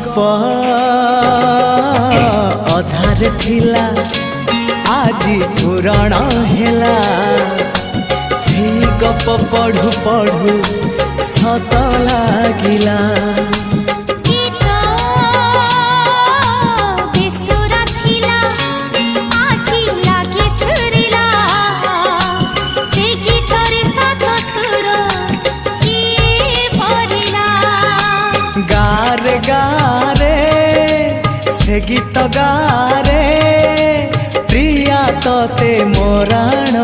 गप अधार थिला आजी पुराण हेला से गप पढ़ु पढ़ु सत लागिला गारे गारे से गीत गारे प्रिया तोते मोराण